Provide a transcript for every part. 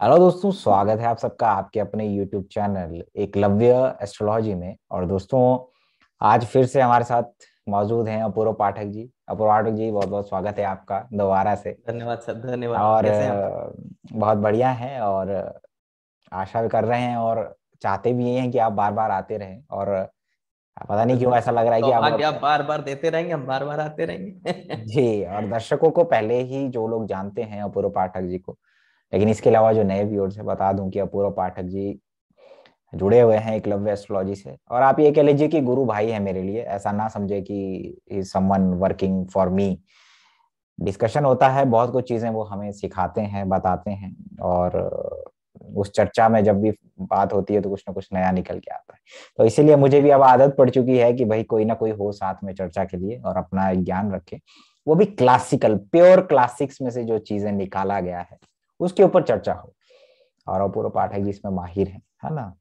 Hello दोस्तों, स्वागत है आप सबका आपके अपने YouTube चैनल एकलव्य एस्ट्रोलॉजी में। और दोस्तों, आज फिर से हमारे साथ मौजूद हैं अपूर्व पाठक जी। अपूर्व पाठक जी, बहुत बहुत स्वागत है आपका दोबारा से। धन्यवाद सर, धन्यवाद। और कैसे हैं आप? बहुत बढ़िया है। और आशा भी कर रहे हैं और चाहते भी हैं कि आप बार बार आते रहें। और पता नहीं क्यों ऐसा लग रहा है कि आप सौभाग्य आप बार बार देते रहेंगे, हम बार बार आते रहेंगे। जी। और दर्शकों को पहले ही जो लोग जानते हैं अपूर्व पाठक जी को, लेकिन इसके अलावा जो नए व्यूअर्स है बता दूं कि अपूर्व पाठक जी जुड़े हुए हैं एकलव्य एस्ट्रोलॉजी से। और आप ये कह लीजिए कि गुरु भाई है मेरे लिए। ऐसा ना समझे कि someone working for me. Discussion होता है, बहुत कुछ चीजें वो हमें सिखाते हैं, बताते हैं। और उस चर्चा में जब भी बात होती है तो कुछ ना कुछ नया निकल के आता है। तो इसीलिए मुझे भी अब आदत पड़ चुकी है कि भाई कोई ना कोई हो साथ में चर्चा के लिए और अपना ज्ञान रखे। वो भी क्लासिकल प्योर क्लासिक्स में से जो चीजें निकाला गया है उसके ऊपर चर्चा हो। और अपूर्व पाठक जी इसमें माहिर है ना।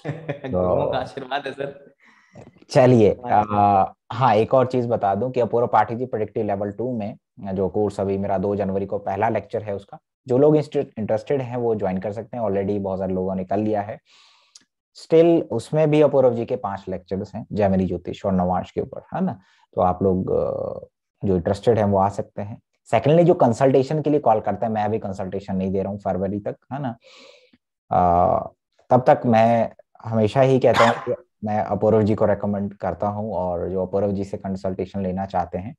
गुरुओं का तो आशीर्वाद है सर चलिए, हमारे पे। हाँ, एक और चीज बता दूं कि अपूर्व पाठक जी प्रेडिक्टिव लेवल 2 में जो कोर्स अभी मेरा 2 जनवरी को पहला लेक्चर है उसका, जो लोग इंटरेस्टेड हैं वो ज्वाइन कर सकते हैं। ऑलरेडी बहुत सारे लोगों ने कर लिया है। स्टिल उसमें भी अपूर्व जी के 5 लेक्चर्स हैं जैमिनी ज्योतिष और नवांश के ऊपर, है ना। तो आप लोग जो इंटरेस्टेड हैं वो आ सकते हैं। सेकेंडली, जो कंसल्टेशन के लिए कॉल करते हैं, मैं अभी कंसल्टेशन नहीं दे रहा हूँ फरवरी तक, है ना। अ, तब तक मैं हमेशा ही कहता हूँ कि मैं अपूर्व जी को रेकमेंड करता हूँ। और जो अपूर्व जी से कंसल्टेशन लेना चाहते हैं,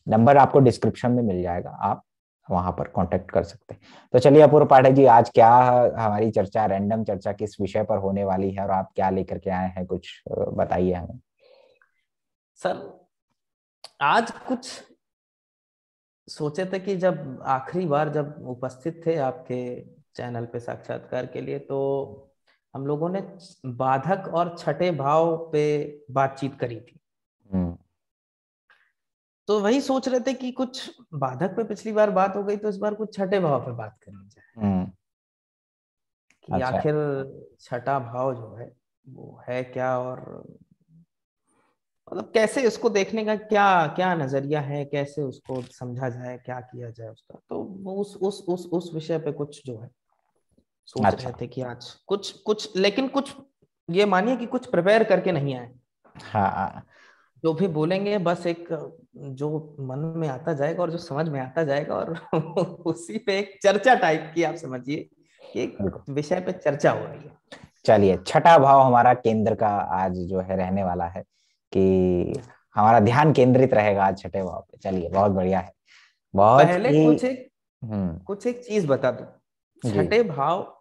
नंबर आपको डिस्क्रिप्शन में मिल जाएगा, आप वहां पर कांटेक्ट कर सकते हैं। तो चलिए अपूर्व पाठक जी, आज क्या हमारी चर्चा, रैंडम चर्चा किस विषय पर होने वाली है और आप क्या लेकर के आए हैं, कुछ बताइए हमें। सर, आज कुछ सोचे थे कि जब आखिरी बार जब उपस्थित थे आपके चैनल पे साक्षात्कार के लिए, तो हम लोगों ने बाधक और छठे भाव पे बातचीत करी थी। हम्म। तो वही सोच रहे थे कि कुछ बाधक पे पिछली बार बात हो गई, तो इस बार कुछ छठे भाव पे बात करनी जाए हम्म। कि अच्छा। आखिर छठा भाव जो है वो है क्या, और मतलब कैसे इसको देखने का क्या क्या नजरिया है, कैसे उसको समझा जाए, क्या किया जाए उसका। तो वो उस विषय पे कुछ जो है सोच अच्छा। रहे थे कि आज कुछ कुछ, लेकिन कुछ ये मानिए कि कुछ प्रिपेयर करके नहीं आए। हाँ। जो भी बोलेंगे बस एक जो मन में आता जाएगा और जो समझ में आता जाएगा, और उसी पे एक चर्चा टाइप की, आप समझिए कि एक बिल्कुल। विषय पे चर्चा हो रही है। चलिए, छठा भाव हमारा केंद्र का आज जो है रहने वाला है कि हमारा ध्यान केंद्रित रहेगा आज छठे भाव पे। चलिए, बहुत बढ़िया है। बहुत पहले ही। हम्म। कुछ एक चीज बता दूं। जी। छठे भाव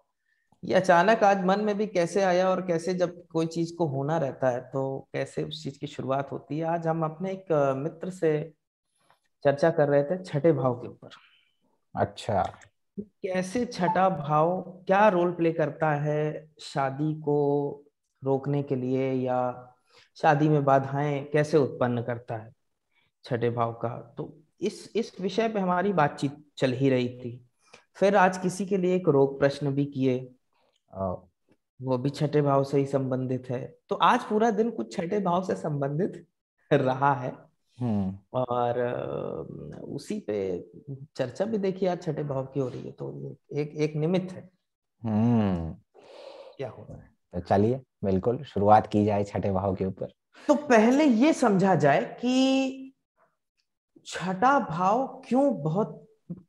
ये अचानक आज मन में भी कैसे आया, और कैसे जब कोई चीज को होना रहता है तो कैसे उस चीज की शुरुआत होती है। आज हम अपने एक मित्र से चर्चा कर रहे थे छठे भाव के ऊपर। अच्छा। कैसे छठा भाव क्या रोल प्ले करता है शादी को रोकने के लिए, या शादी में बाधाएं कैसे उत्पन्न करता है छठे भाव का। तो इस विषय पे हमारी बातचीत चल ही रही थी। फिर आज किसी के लिए एक रोग प्रश्न भी किए, ओ, वो भी छठे भाव से ही संबंधित है। तो आज पूरा दिन कुछ छठे भाव से संबंधित रहा है। हम्म। और उसी पे चर्चा भी देखिए आज छठे भाव की हो रही है, तो ये एक एक निमित्त है हम्म। क्या हो रहा है। तो चलिए, बिल्कुल शुरुआत की जाए छठे भाव के ऊपर। तो पहले ये समझा जाए कि छठा भाव क्यों बहुत,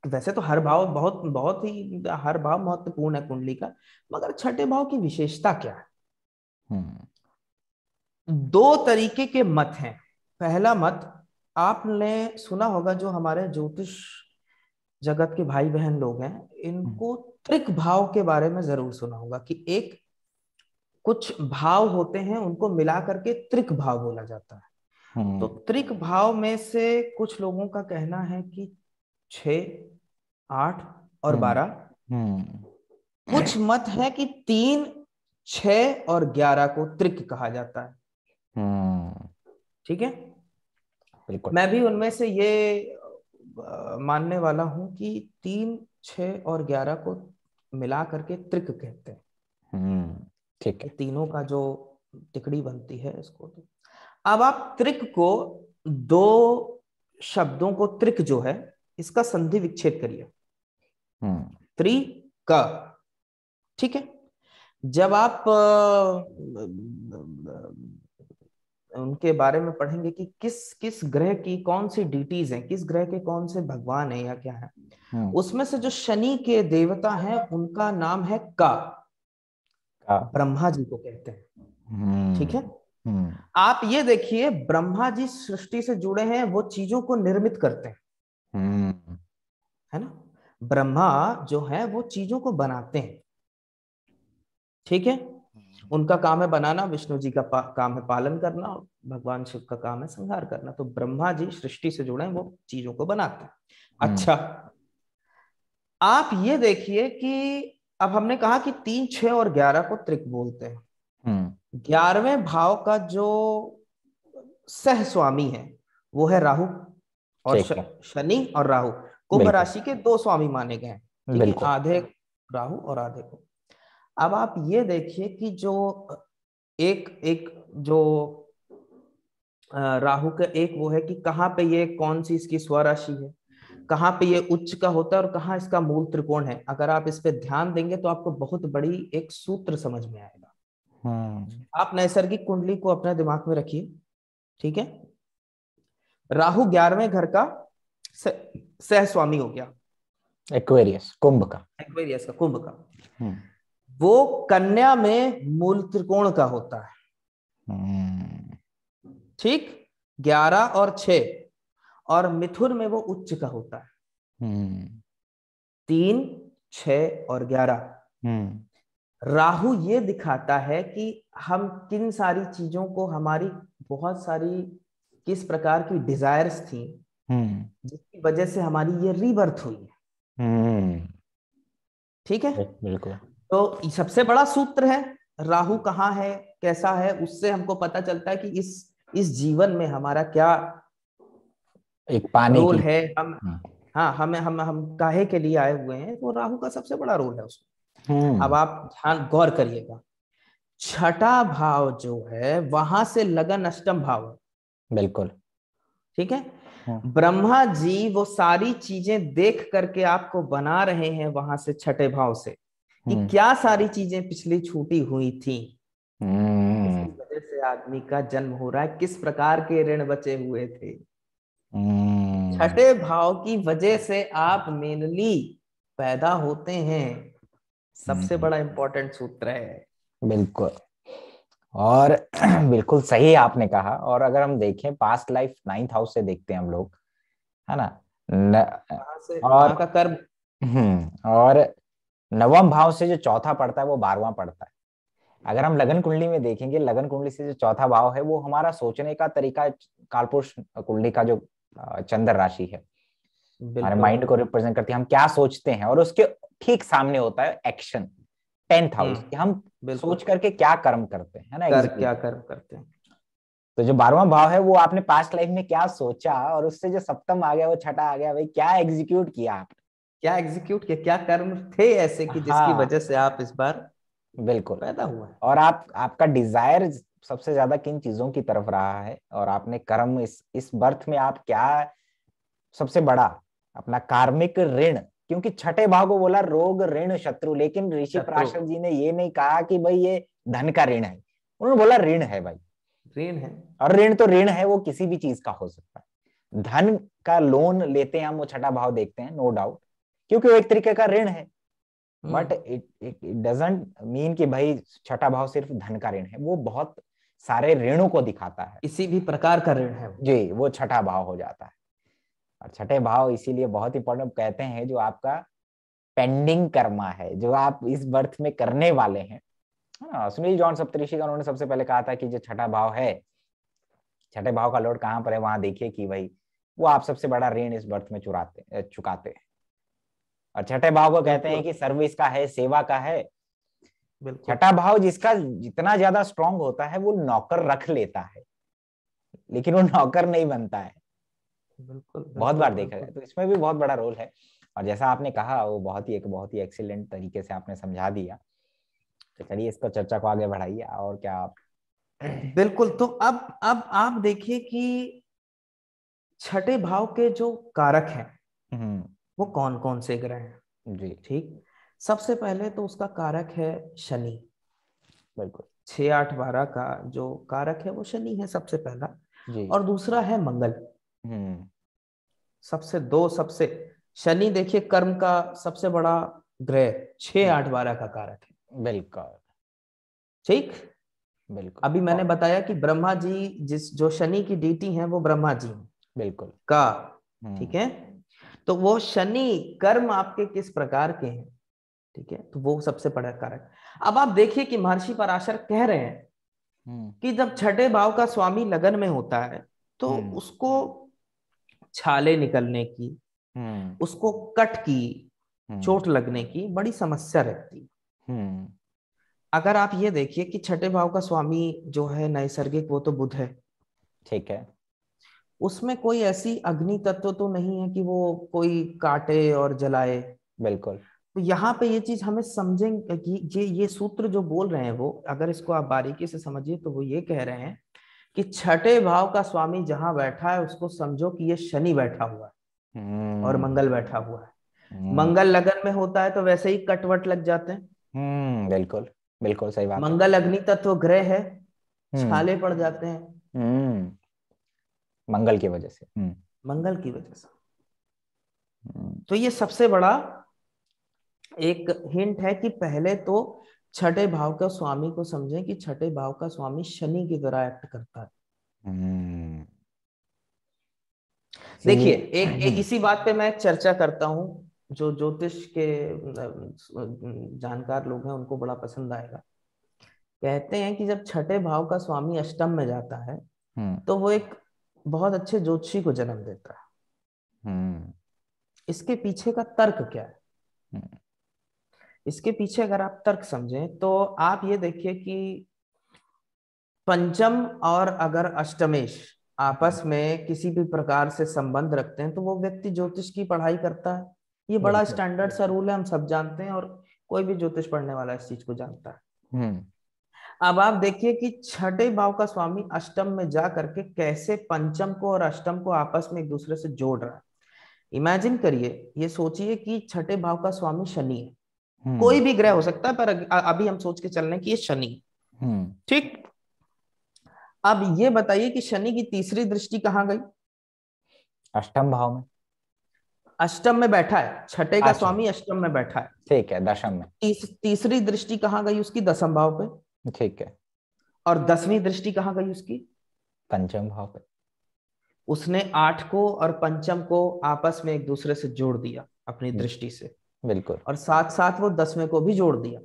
वैसे तो हर भाव बहुत बहुत ही, हर भाव महत्वपूर्ण है कुंडली का, मगर छठे भाव की विशेषता क्या है। हम्म। दो तरीके के मत हैं। पहला मत, आपने सुना होगा, जो हमारे ज्योतिष जगत के भाई बहन लोग हैं, इनको त्रिक भाव के बारे में जरूर सुना होगा कि एक कुछ भाव होते हैं उनको मिला करके त्रिक भाव बोला जाता है। तो हम्म। त्रिक भाव में से कुछ लोगों का कहना है कि 6, 8 और 12। हम्म। कुछ मत है कि 3, 6 और 11 को त्रिक कहा जाता है। हम्म। ठीक है। बिल्कुल। मैं भी उनमें से ये मानने वाला हूं कि 3, 6 और 11 को मिला करके त्रिक कहते हैं। ठीक ये है। तीनों का जो तिकड़ी बनती है इसको। तो अब आप त्रिक को, दो शब्दों को त्रिक जो है, इसका संधि विच्छेद करिए। हम्म। त्रि क। ठीक है, जब आप उनके बारे में पढ़ेंगे कि किस किस ग्रह की कौन सी डीटीज हैं, किस ग्रह के कौन से भगवान है या क्या है, उसमें से जो शनि के देवता हैं उनका नाम है का, ब्रह्मा जी को कहते हैं। ठीक है, आप ये देखिए ब्रह्मा जी सृष्टि से जुड़े हैं, वो चीजों को निर्मित करते हैं, है ना। ब्रह्मा जो है वो चीजों को बनाते हैं। ठीक है, उनका काम है बनाना, विष्णु जी का काम है पालन करना, और भगवान शिव का काम है संहार करना। तो ब्रह्मा जी सृष्टि से जुड़े हैं, वो चीजों को बनाते हैं। अच्छा, आप ये देखिए कि अब हमने कहा कि 3, 6 और 11 को त्रिक बोलते हैं। 11वें भाव का जो सह स्वामी है वो है राहु, और शनि और राहु कुंभ राशि के 2 स्वामी माने गए हैं। ठीक है, आधे राहु और आधे को। अब आप ये देखिए कि जो एक एक जो राहु का एक वो है कि कहाँ पे ये कौन सी इसकी स्वराशि है, कहाँ पे ये उच्च का होता है और कहाँ इसका मूल त्रिकोण है। अगर आप इस पे ध्यान देंगे तो आपको बहुत बड़ी एक सूत्र समझ में आएगा। आप नैसर्गिक कुंडली को अपने दिमाग में रखिए। ठीक है, राहु 11वें घर का सह स्वामी हो गया, एक्वेरियस कुंभ का, एक्वेरियस का, कुंभ का। वो कन्या में मूल त्रिकोण का होता है। ठीक, 11 और 6, और मिथुन में वो उच्च का होता है। 3, 6 और 11। राहु ये दिखाता है कि हम किन सारी चीजों को, हमारी बहुत सारी किस प्रकार की डिजायर्स थी जिसकी वजह से हमारी ये रीबर्थ हुई है। ठीक है, बिल्कुल। तो सबसे बड़ा सूत्र है राहु कहाँ है, कैसा है, उससे हमको पता चलता है कि इस जीवन में हमारा क्या एक पाने रोल है, हम हाँ हम काहे के लिए आए हुए हैं, तो राहु का सबसे बड़ा रोल है उसमें। अब आप ध्यान गौर करिएगा, 6ठा भाव जो है वहां से लगन अष्टम भाव है। बिल्कुल। ठीक है, ब्रह्मा जी वो सारी चीजें देख करके आपको बना रहे हैं वहां से 6ठे भाव से, कि क्या सारी चीजें पिछली छूटी हुई थी, किसकी वजह से आदमी का जन्म हो रहा है, किस प्रकार के ऋण बचे हुए थे। 6ठे भाव की वजह से आप मेनली पैदा होते हैं, सबसे बड़ा इंपॉर्टेंट सूत्र है। बिल्कुल, और बिल्कुल सही आपने कहा। और अगर हम देखें पास्ट लाइफ 9th हाउस से देखते हैं हम लोग, है ना, और का कर्म, और 9वां भाव से जो चौथा पड़ता है वो 12वां पड़ता है। अगर हम लगन कुंडली में देखेंगे, लगन कुंडली से जो चौथा भाव है वो हमारा सोचने का तरीका, कालपुरुष कुंडली का जो चंद्र राशि है, हमारे माइंड को रिप्रेजेंट करती है, हम क्या सोचते हैं, और उसके ठीक सामने होता है एक्शन, 10th हाउस, कि हम सोच करके क्या कर्म करते हैं, है ना, क्या कर्म करते हैं। तो जो 12वां भाव है वो आपने पास्ट लाइफ में क्या सोचा, और उससे जो सप्तम आ गया, वो छठा आ गया, भाई क्या एग्जीक्यूट किया आपने, क्या एग्जीक्यूट किया, क्या कर्म थे ऐसे कि जिसकी वजह से आप इस बार बिल्कुल पैदा हुआ है। और आपका डिजायर सबसे ज्यादा किन चीजों की तरफ रहा है, और आपने कर्म इस बर्थ में आप क्या सबसे बड़ा अपना कार्मिक ऋण, क्योंकि 6ठे भाव को बोला रोग ऋण शत्रु, लेकिन ऋषि पराशर जी ने ये नहीं कहा कि भाई ये धन का ऋण है, उन्होंने बोला ऋण है भाई, ऋण है, और ऋण तो ऋण है, वो किसी भी चीज का हो सकता है। धन का लोन लेते हैं हम, वो 6ठा भाव देखते हैं, नो डाउट, क्योंकि वो एक तरीके का ऋण है, बट इट डजंट मीन कि भाई 6ठा भाव सिर्फ धन का ऋण है, वो बहुत सारे ऋणों को दिखाता है, किसी भी प्रकार का ऋण है जी, वो 6ठा भाव हो जाता है। और 6ठे भाव इसीलिए बहुत इंपॉर्टेंट कहते हैं, जो आपका पेंडिंग कर्मा है, जो आप इस बर्थ में करने वाले हैं। सुनील जॉन सप्तऋषि का उन्होंने सबसे पहले कहा था कि जो 6ठा भाव है, 6ठे भाव का लॉर्ड कहाँ पर है, वहां देखिए कि भाई वो आप सबसे बड़ा ऋण इस बर्थ में चुकाते हैं। और 6ठे भाव को कहते हैं कि सर्विस का है, सेवा का है। 6ठा भाव जिसका जितना ज्यादा स्ट्रांग होता है वो नौकर रख लेता है, लेकिन वो नौकर नहीं बनता है। बिल्कुल, बहुत बार देखा गया, तो इसमें भी बहुत बड़ा रोल है। और जैसा आपने कहा वो बहुत ही एक्सीलेंट तरीके से आपने समझा दिया। तो चलिए इसको चर्चा को आगे बढ़ाइए, और क्या आप बिल्कुल। तो अब आप देखिए कि 6ठे भाव के जो कारक हैं वो कौन कौन से ग्रह हैं। जी, ठीक, सबसे पहले तो उसका कारक है शनि। बिल्कुल 6, 8, 12 का जो कारक है वो शनि है सबसे पहला। जी। और दूसरा है मंगल। हम्म सबसे शनि देखिए कर्म का सबसे बड़ा ग्रह, 6, 8, 12 का कारक है। बिल्कुल ठीक। बिल्कुल अभी मैंने बताया कि ब्रह्मा जी जो शनि की डीटी है वो ब्रह्मा जी बिल्कुल का, ठीक है। तो वो शनि कर्म आपके किस प्रकार के हैं, ठीक है, तो वो सबसे बड़ा कारक। अब आप देखिए कि महर्षि पराशर कह रहे हैं कि जब छठे भाव का स्वामी लगन में होता है तो उसको छाले निकलने की, उसको कट की, चोट लगने की बड़ी समस्या रहती है। अगर आप ये देखिए कि छठे भाव का स्वामी जो है नैसर्गिक वो तो बुध है, ठीक है। उसमें कोई ऐसी अग्नि तत्व तो नहीं है कि वो कोई काटे और जलाए। बिल्कुल तो यहाँ पे ये चीज हमें समझेंगे कि ये सूत्र जो बोल रहे हैं वो अगर इसको आप बारीकी से समझिए तो वो ये कह रहे हैं कि छठे भाव का स्वामी जहां बैठा है उसको समझो कि ये शनि बैठा हुआ है और मंगल बैठा हुआ है। मंगल लगन में होता है तो वैसे ही कटवट लग जाते हैं। बिल्कुल बिल्कुल सही बात है। मंगल अग्नि तत्व ग्रह है, हम्म छाले पड़ जाते हैं हम्म मंगल की वजह से। मंगल की वजह से। तो ये सबसे बड़ा एक हिंट है कि पहले तो छठे भाव के स्वामी को समझें कि छठे भाव का स्वामी शनि की तरह एक्ट करता है। देखिए एक इसी बात पे मैं चर्चा करता हूं, जो ज्योतिष के जानकार लोग हैं उनको बड़ा पसंद आएगा। कहते हैं कि जब छठे भाव का स्वामी अष्टम में जाता है तो वो एक बहुत अच्छे ज्योतिषी को जन्म देता है। इसके पीछे का तर्क क्या है? इसके पीछे अगर आप तर्क समझें तो आप ये देखिए कि पंचम और अगर अष्टमेश आपस में किसी भी प्रकार से संबंध रखते हैं तो वो व्यक्ति ज्योतिष की पढ़ाई करता है। ये बड़ा स्टैंडर्ड सा रूल है, हम सब जानते हैं और कोई भी ज्योतिष पढ़ने वाला इस चीज को जानता है। अब आप देखिए कि छठे भाव का स्वामी अष्टम में जा करके कैसे पंचम को और अष्टम को आपस में एक दूसरे से जोड़ रहा है। इमेजिन करिए, ये सोचिए कि छठे भाव का स्वामी शनि है, कोई भी ग्रह हो सकता है पर अभी हम सोच के चल रहे हैं कि ये शनि, ठीक। अब ये बताइए कि शनि की तीसरी दृष्टि कहां गई? अष्टम भाव में। अष्टम में बैठा है, छठे का स्वामी अष्टम में बैठा है, ठीक है, दशम में। तीसरी दृष्टि कहां गई उसकी? दसम भाव पे। ठीक है। और 10वीं दृष्टि कहां गई उसकी? पंचम भाव पे। उसने 8 को और पंचम को आपस में एक दूसरे से जोड़ दिया अपनी दृष्टि से, बिल्कुल। और साथ साथ वो 10वें को भी जोड़ दिया।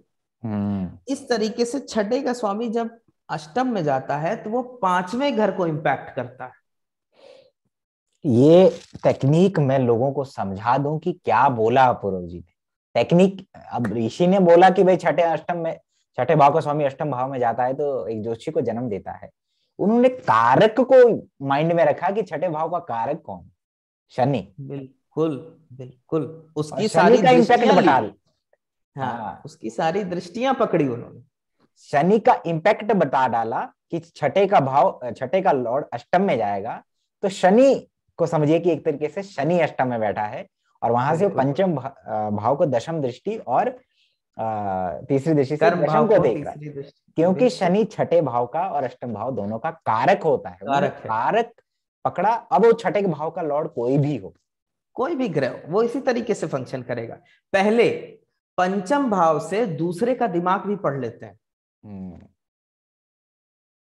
इस तरीके से छठे का स्वामी जब अष्टम में जाता है तो वो 5वें घर को इंपैक्ट करता है। ये टेक्निक मैं लोगों को समझा दूं कि क्या बोला अपूर्व जी ने। टेक्निक, अब ऋषि ने बोला कि भाई छठे भाव का स्वामी अष्टम भाव में जाता है तो एक ज्योतिषी को जन्म देता है। उन्होंने कारक को माइंड में रखा कि छठे भाव का कारक कौन? शनि। बिल्कुल बिल्कुल, उसकी शनि सारी का इम्पैक्ट बता। हाँ, उसकी सारी दृष्टियां पकड़ी उन्होंने, शनि का इम्पैक्ट बता डाला कि छठे का लॉर्ड अष्टम में जाएगा तो शनि को समझिए कि एक तरीके से शनि अष्टम में बैठा है और वहां से पंचम भाव को दशम दृष्टि और तीसरी दृष्टि से दशम को देख रहा है, क्योंकि शनि छठे भाव का और अष्टम भाव दोनों का कारक होता है। कारक पकड़ा। अब वो छठे भाव का लॉर्ड कोई भी हो, कोई भी ग्रह, वो इसी तरीके से फंक्शन करेगा। पहले पंचम भाव से दूसरे का दिमाग भी पढ़ लेते हैं।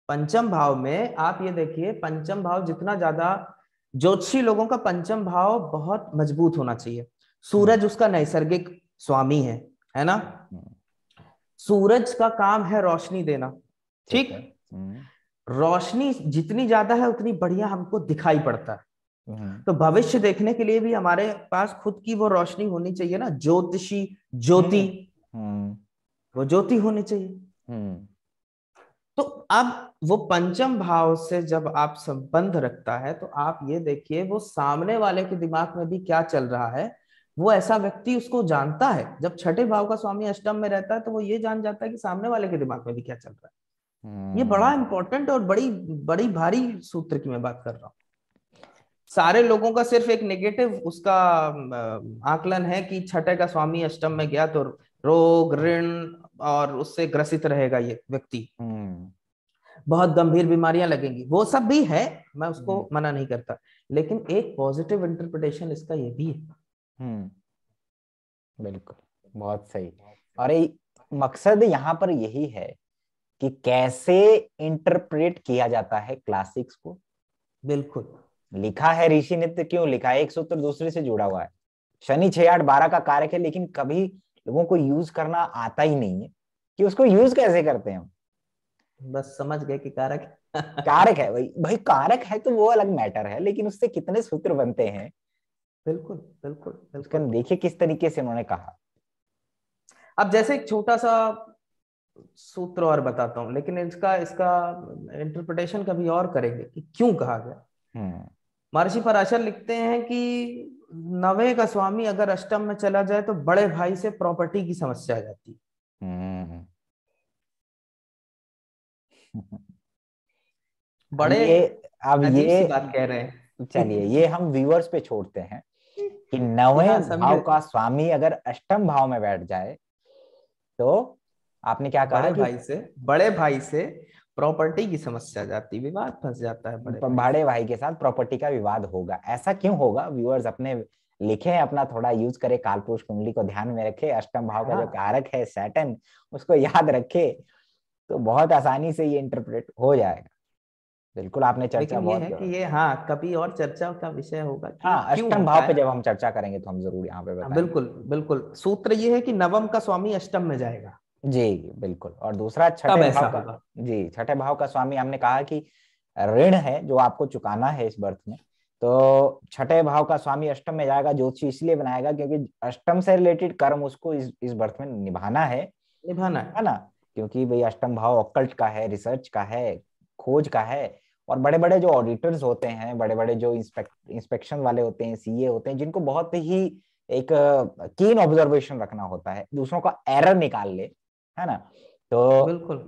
पंचम भाव में आप ये देखिए, पंचम भाव जितना ज्यादा, ज्योतिषी लोगों का पंचम भाव बहुत मजबूत होना चाहिए। सूरज उसका नैसर्गिक स्वामी है ना। सूरज का काम है रोशनी देना, ठीक। रोशनी जितनी ज्यादा है उतनी बढ़िया हमको दिखाई पड़ता है। तो भविष्य देखने के लिए भी हमारे पास खुद की वो रोशनी होनी चाहिए ना, ज्योतिषी ज्योति, वो ज्योति होनी चाहिए। तो अब वो पंचम भाव से जब आप संबंध रखता है तो आप ये देखिए वो सामने वाले के दिमाग में भी क्या चल रहा है, वो ऐसा व्यक्ति उसको जानता है। जब छठे भाव का स्वामी अष्टम में रहता है तो वो ये जान जाता है कि सामने वाले के दिमाग में भी क्या चल रहा है। ये बड़ा इंपॉर्टेंट और बड़ी बड़ी भारी सूत्र की मैं बात कर रहा हूँ। सारे लोगों का सिर्फ एक नेगेटिव उसका आकलन है कि छठे का स्वामी अष्टम में गया तो रोग ऋण और उससे ग्रसित रहेगा ये व्यक्ति, बहुत गंभीर बीमारियां लगेंगी, वो सब भी है, मैं उसको मना नहीं करता, लेकिन एक पॉजिटिव इंटरप्रिटेशन इसका ये भी है। बिल्कुल, बहुत सही। और मकसद यहाँ पर यही है कि कैसे इंटरप्रेट किया जाता है क्लासिक्स को। बिल्कुल, लिखा है ऋषि ने तो क्यों लिखा है, एक सूत्र दूसरे से जुड़ा हुआ है। शनि 6 8 12 का कारक है, लेकिन कभी लोगों को यूज करना आता ही नहीं है कि उसको यूज कैसे करते हैं हम। बस समझ गए कि कारक कारक है भाई, भाई कारक है तो वो अलग मैटर है, लेकिन उससे कितने सूत्र बनते हैं। बिल्कुल बिल्कुल उसका बिल्कुल। देखिए किस तरीके से उन्होंने कहा। अब जैसे एक छोटा सा सूत्र और बताता हूँ, लेकिन इसका इसका इंटरप्रिटेशन कभी और करेंगे कि क्यों कहा गया। महर्षि पराशर लिखते हैं कि नवे का स्वामी अगर अष्टम में चला जाए तो बड़े भाई से प्रॉपर्टी की समस्या आ जाती है। बड़े अब अजीब ये सी बात कह रहे हैं। चलिए ये हम व्यूअर्स पे छोड़ते हैं कि नवे हाँ, भाव का स्वामी अगर अष्टम भाव में बैठ जाए तो आपने क्या कहा कि बड़े भाई से प्रॉपर्टी की समस्या जाती, विवाद फंस जाता है बड़े भाई के साथ प्रॉपर्टी का विवाद होगा। ऐसा क्यों होगा? व्यूअर्स अपने लिखे, अपना थोड़ा यूज करे, कालपुरुष कुंडली को ध्यान में रखे, अष्टम भाव का जो कारक है सैटर्न उसको याद रखे, तो बहुत आसानी से ये इंटरप्रेट हो जाएगा। बिल्कुल, आपने चर्चा बहुत है कि ये कभी और चर्चा का विषय होगा। अष्टम भाव पे जब हम चर्चा करेंगे तो हम जरूर यहाँ पे बताएंगे। बिल्कुल बिल्कुल। सूत्र ये है कि नवम का स्वामी अष्टम में जाएगा। जी बिल्कुल। और दूसरा छठे भाव का, जी छठे भाव का स्वामी, हमने कहा कि ऋण है जो आपको चुकाना है इस बर्थ में, तो छठे भाव का स्वामी अष्टम में जाएगा। ज्योतिषी इसलिए बनाएगा क्योंकि अष्टम से रिलेटेड कर्म उसको इस बर्थ में निभाना है ना, क्योंकि भाई अष्टम भाव ऑकल्ट का है, रिसर्च का है, खोज का है। और बड़े बड़े जो ऑडिटर्स होते हैं, बड़े बड़े जो इंस्पेक्शन वाले होते हैं, सीए होते हैं, जिनको बहुत ही एक कीन ऑब्जर्वेशन रखना होता है, दूसरों का एरर निकाल ले, है ना, तो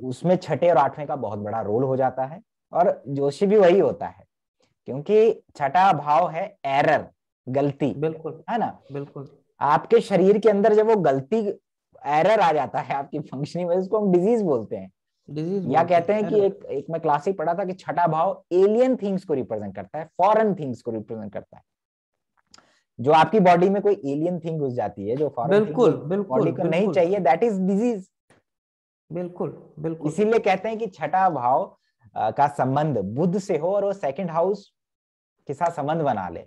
उसमें छठे और आठवें का बहुत बड़ा रोल हो जाता है। और जोशी भी वही होता है, क्योंकि छठा भाव है एरर, गलती, है ना। बिल्कुल। आपके शरीर के अंदर जब वो गलती, एरर आ जाता है आपकी फंक्शनिंग में, उसको हम डिजीज बोलते हैं। या कहते हैं कि एक मैं क्लासिक पढ़ा था कि छठा भाव एलियन थिंग्स को रिप्रेजेंट करता है, फॉरेन थिंग्स को रिप्रेजेंट करता है। जो आपकी बॉडी में कोई एलियन थिंग घुस जाती है, जो फॉरेन थिंग बॉडी को नहीं चाहिए, दैट इज डिजीज। बिल्कुल बिल्कुल। इसीलिए कहते हैं कि छठा भाव का संबंध बुध से हो और वो सेकंड हाउस के साथ संबंध बना ले,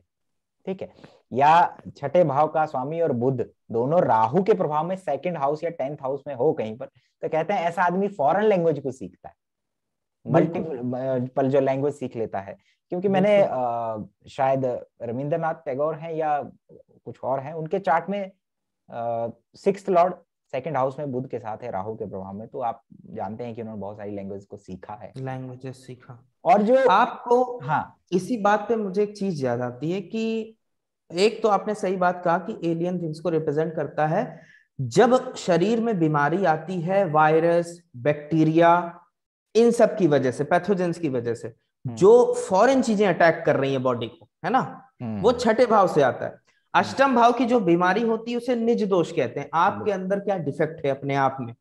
ठीक है। या छठे भाव का स्वामी और बुध दोनों राहु के प्रभाव में सेकंड हाउस या 10th हाउस में हो कहीं पर, तो कहते हैं ऐसा आदमी फॉरेन लैंग्वेज को सीखता है, मल्टीपल जो लैंग्वेज सीख लेता है। क्योंकि मैंने शायद रविंद्रनाथ टैगोर हैं या कुछ और हैं, उनके चार्ट में 6th लॉर्ड सेकंड हाउस में बुध के साथ है, राहु के प्रभाव में, तो आप जानते हैं कि उन्होंने बहुत सारी लैंग्वेज को सीखा है, लैंग्वेजेस सीखा। और जो आपको इसी बात पे मुझे एक चीज याद आती है कि एक तो आपने सही बात कहा कि एलियन थिंग्स को रिप्रेजेंट करता है। जब शरीर में बीमारी आती है, वायरस, बैक्टीरिया, इन सब की वजह से, पैथोजेंस की वजह से जो फॉरेन चीजें अटैक कर रही है बॉडी को, है ना, वो छठे भाव से आता है। अष्टम भाव की जो बीमारी होती है उसे निज दोष कहते हैं। आपके अंदर क्या डिफेक्ट है अपने आप में,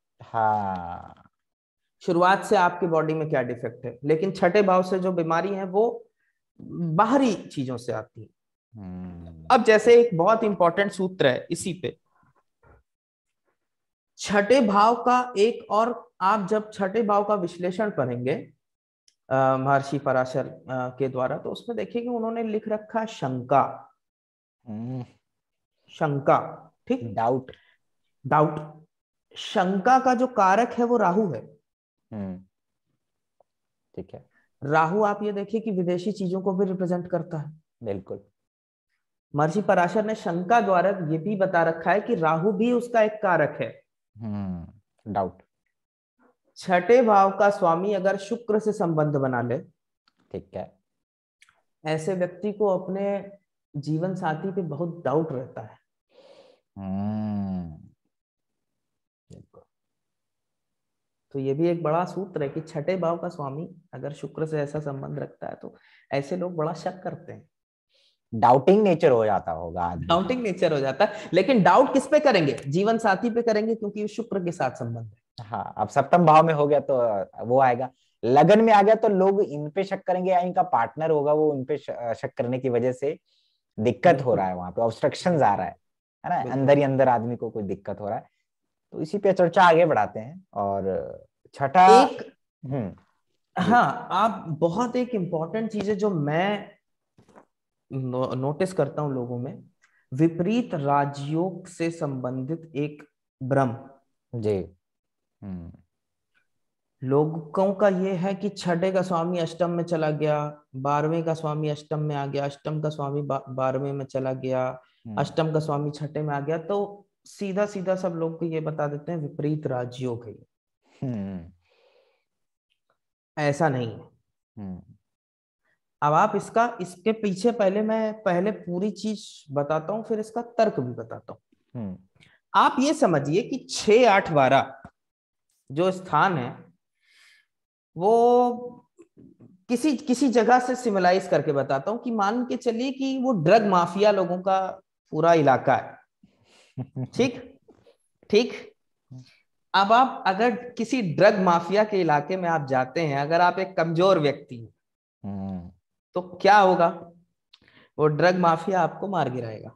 शुरुआत से आपकी बॉडी में क्या डिफेक्ट है, लेकिन छठे भाव से जो बीमारी है वो बाहरी चीजों से आती है। अब जैसे एक बहुत इंपॉर्टेंट सूत्र है इसी पे, छठे भाव का एक और, आप जब छठे भाव का विश्लेषण पढ़ेंगे महर्षि पराशर के द्वारा, तो उसमें देखिए कि उन्होंने लिख रखा शंका। शंका, ठीक, डाउट, डाउट। शंका का जो कारक है वो राहु है, ठीक है। राहु आप ये देखिए कि विदेशी चीजों को भी रिप्रेजेंट करता है। बिल्कुल। महर्षि पराशर ने शंका द्वारा ये भी बता रखा है कि राहु भी उसका एक कारक है। डाउट। छठे भाव का स्वामी अगर शुक्र से संबंध बना ले, ठीक है, ऐसे व्यक्ति को अपने जीवन साथी पे बहुत डाउट रहता है। तो ये भी एक बड़ा सूत्र है कि छठे भाव का स्वामी अगर शुक्र से ऐसा संबंध रखता है तो ऐसे लोग बड़ा शक करते हैं। डाउटिंग नेचर हो जाता होगा आदमी। डाउटिंग नेचर हो जाता है, लेकिन डाउट किस पे करेंगे? जीवन साथी पे करेंगे, क्योंकि ये शुक्र के साथ संबंध है। हाँ, अब सप्तम भाव में हो गया तो वो आएगा। लगन में आ गया तो लोग इन पे शक करेंगे, या इनका पार्टनर होगा वो उन पे शक करने की वजह से दिक्कत हो रहा है, वहां पे ऑब्स्ट्रक्शंस आ रहा है ना, अंदर ही अंदर आदमी को कोई दिक्कत हो रहा है। तो इसी पे चर्चा आगे बढ़ाते हैं। और छठा एक हाँ, आप बहुत एक इम्पॉर्टेंट चीज है जो मैं नोटिस करता हूं लोगों में, विपरीत राजयोग से संबंधित एक भ्रम जी। लोगों का ये है कि छठे का स्वामी अष्टम में चला गया, 12वें का स्वामी अष्टम में आ गया, अष्टम का स्वामी 12वें में चला गया, अष्टम का स्वामी छठे में आ गया, तो सीधा सीधा सब लोग को ये बता देते हैं विपरीत राजयोग है। ऐसा नहीं है। अब आप इसके पीछे पहले पूरी चीज बताता हूं, फिर इसका तर्क भी बताता हूं। आप ये समझिए कि 6, 8, 12 जो स्थान है वो किसी जगह से सिमिलाइज करके बताता हूं कि मान के चलिए कि वो ड्रग माफिया लोगों का पूरा इलाका है। ठीक ठीक। अब आप अगर किसी ड्रग माफिया के इलाके में आप जाते हैं, अगर आप एक कमजोर व्यक्ति हैं, तो क्या होगा? वो ड्रग माफिया आपको मार गिराएगा।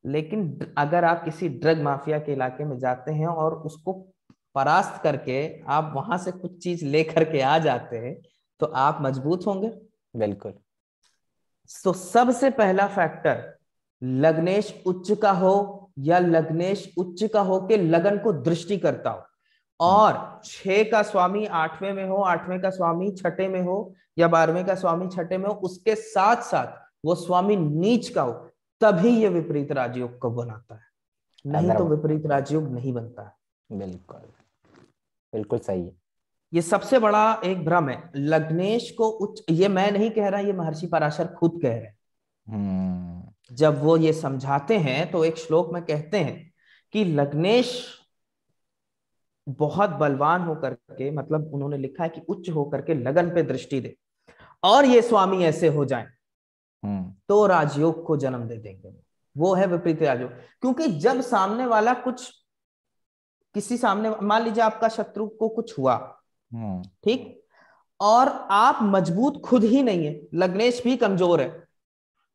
लेकिन अगर आप किसी ड्रग माफिया के इलाके में जाते हैं और उसको परास्त करके आप वहां से कुछ चीज लेकर के आ जाते हैं, तो आप मजबूत होंगे। बिल्कुल। तो सबसे पहला फैक्टर, लग्नेश उच्च का हो या लग्नेश उच्च का हो के लगन को दृष्टि करता हो, और 6 का स्वामी 8वें में हो, 8वें का स्वामी छठे में हो, या 12वें का स्वामी छठे में हो, उसके साथ साथ वो स्वामी नीच का हो, तभी ये विपरीत राजयोग को बनाता है। नहीं तो विपरीत राजयोग नहीं बनता है। बिल्कुल बिल्कुल सही है। ये सबसे बड़ा एक भ्रम है। लग्नेश को उच्च, ये मैं नहीं कह रहा, ये महर्षि पराशर खुद कह रहे हैं। जब वो ये समझाते हैं तो एक श्लोक में कहते हैं कि लग्नेश बहुत बलवान होकर के, मतलब उन्होंने लिखा है कि उच्च होकर के लगन पे दृष्टि दे, और ये स्वामी ऐसे हो जाएं तो राजयोग को जन्म दे देंगे। वो है विपरीत राजयोग। क्योंकि जब सामने वाला सामने मान लीजिए आपका शत्रु को कुछ हुआ, ठीक, और आप मजबूत खुद ही नहीं है, लग्नेश भी कमजोर है,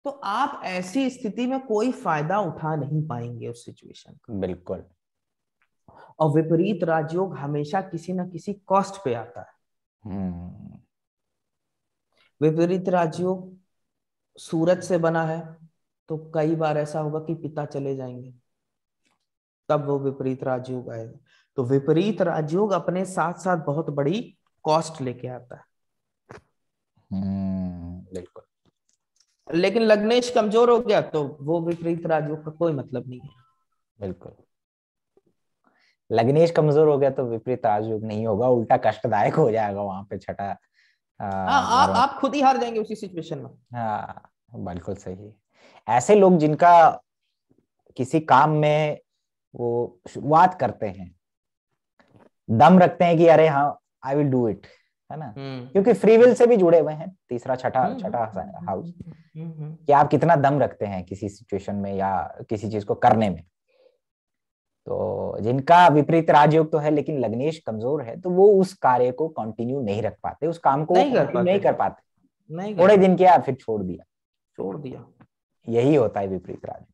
तो आप ऐसी स्थिति में कोई फायदा उठा नहीं पाएंगे उस सिचुएशन का। बिल्कुल। और विपरीत राजयोग हमेशा किसी ना किसी कॉस्ट पे आता है। विपरीत राजयोग सूरज से बना है, तो कई बार ऐसा होगा कि पिता चले जाएंगे, तब वो विपरीत राजयोग आएगा। तो विपरीत राजयोग अपने साथ साथ बहुत बड़ी कॉस्ट लेके आता है। बिल्कुल। लेकिन लग्नेश कमजोर हो गया तो वो विपरीत राजयोग का कोई मतलब नहीं है। बिल्कुल। लग्नेश कमजोर हो गया तो विपरीत राजयोग नहीं होगा, उल्टा कष्टदायक हो जाएगा वहां पे छठा। आप खुद ही हार जाएंगे उसी सिचुएशन में। हाँ, बिल्कुल सही। ऐसे लोग जिनका किसी काम में वो शुरुआत करते हैं, दम रखते हैं कि अरे हाँ आई विल डू इट, है ना, क्योंकि फ्री विल से भी जुड़े हुए हैं तीसरा छठा हाउस, कि आप कितना दम रखते हैं किसी सिचुएशन में या किसी चीज को करने में। तो जिनका विपरीत राजयोग तो है लेकिन लग्नेश कमजोर है, तो वो उस कार्य को कंटिन्यू नहीं रख पाते, उस काम को नहीं कर पाते, थोड़े दिन किया फिर छोड़ दिया। यही होता है विपरीत राजयोग।